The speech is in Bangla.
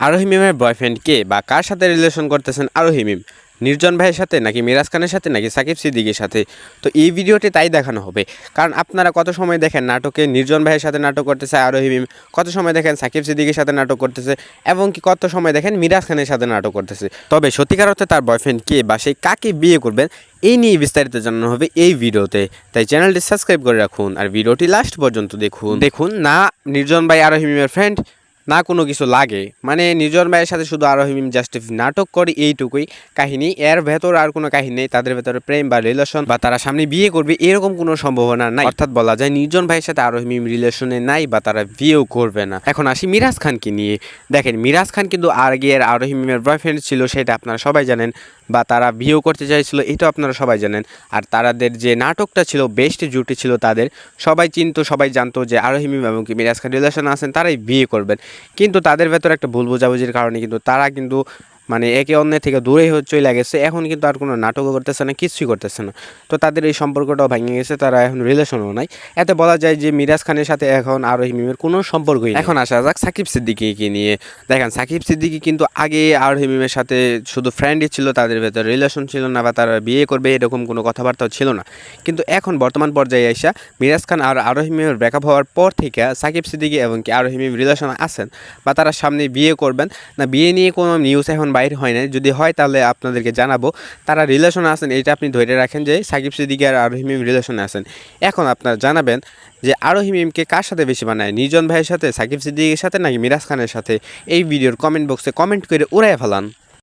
আরোহী মিমের বয়ফ্রেন্ড কে বা কার সাথে রিলেশন করতেছেন আরোহী মিম? নির্জন ভাইয়ের সাথে নাকি মিরাজ খানের সাথে নাকি সাকিব সিদ্দিকীর সাথে? তো এই ভিডিওতে তাই দেখানো হবে। কারণ আপনারা কত সময় দেখেন নাটকে নির্জন ভাইয়ের সাথে নাটক করতেছে আরোহী মিম, কত সময় দেখেন সাকিব সিদ্দিকীর সাথে নাটক করতেছে, এবং কি কত সময় দেখেন মিরাজ খানের সাথে নাটক করতেছে। তবে সত্যিকার অর্থে তার বয়ফ্রেন্ড কে বা সেই কাকে বিয়ে করবেন এই নিয়ে বিস্তারিত জানানো হবে এই ভিডিওতে। তাই চ্যানেলটি সাবস্ক্রাইব করে রাখুন আর ভিডিওটি লাস্ট পর্যন্ত দেখুন না নির্জন ভাই আরোহী মিমের ফ্রেন্ড, না কোনো কিছু লাগে, মানে নির্জন ভাইয়ের সাথে শুধু আরোহী মিম জাস্ট নাটক করে এইটুকুই কাহিনী, এর ভেতর আর কোনো কাহিনী নেই। তাদের ভেতরে প্রেম বা রিলেশন বা তারা সামনে বিয়ে করবে এরকম কোনো সম্ভাবনা নাই। অর্থাৎ বলা যায় নির্জন ভাইয়ের সাথে আরোহী মিম রিলেশনে নাই বা তারা বিয়েও করবে না। এখন আসি মিরাজ খানকে নিয়ে। দেখেন মিরাজ খান কিন্তু আগের আরোহী মিমের বয়ফ্রেন্ড ছিল, সেটা আপনারা সবাই জানেন, বা তারা বিয়েও করতে চাইছিল এটাও আপনারা সবাই জানেন। আর তাদের যে নাটকটা ছিল, বেস্ট জুটি ছিল তাদের, সবাই চিনতো, সবাই জানতো যে আরোহী মিম এবং কি মিরাজ খান রিলেশন আছেন, তারাই বিয়ে করবেন। কিন্তু তাদের ভেতরে একটা ভুল বোঝাবুঝির কারণে কিন্তু তারা কিন্তু মানে একে অন্যের থেকে দূরেই চলে গেছে। এখন কিন্তু আর কোনো নাটকও করতেছে না, কিছুই করতেছে না। তো তাদের এই সম্পর্কটাও ভেঙে গেছে, তারা এখন রিলেশনও নাই। এতে বলা যায় যে মিরাজ খানের সাথে এখন আরোহী মিমের কোনো সম্পর্কই নেই। এখন আসা যাক সাকিব সিদ্দিকীকে নিয়ে। দেখেন সাকিব সিদ্দিকী কিন্তু আগে আরোহী মিমের সাথে শুধু ফ্রেন্ডই ছিল, তাদের ভেতরে রিলেশন ছিল না বা তারা বিয়ে করবে এরকম কোনো কথাবার্তাও ছিল না। কিন্তু এখন বর্তমান পর্যায়ে এসে মিরাজ খান আর আরোহী মিমের ব্রেকআপ হওয়ার পর থেকে সাকিব সিদ্দিকী এবং কি আরোহী মিম রিলেশন আছেন বা তারা সামনে বিয়ে করবেন না, বিয়ে নিয়ে কোনো নিউজ এখন বাইর হয় না। যদি হয় তাহলে আপনাদেরকে জানাবো। তারা রিলেশনে আছেন এটা আপনি ধরে রাখেন যে সাকিব সিদ্দিকী আর আরোহী মিম রিলেশনে আছেন। এখন আপনারা জানাবেন যে আরোহী মিমকে কার সাথে বেশি মানায়, নির্জন ভাইয়ের সাথে, সাকিব সিদ্দিকীর সাথে নাকি মিরাজ খানের সাথে? এই ভিডিওর কমেন্ট বক্সে কমেন্ট করে উড়াই ফেলান।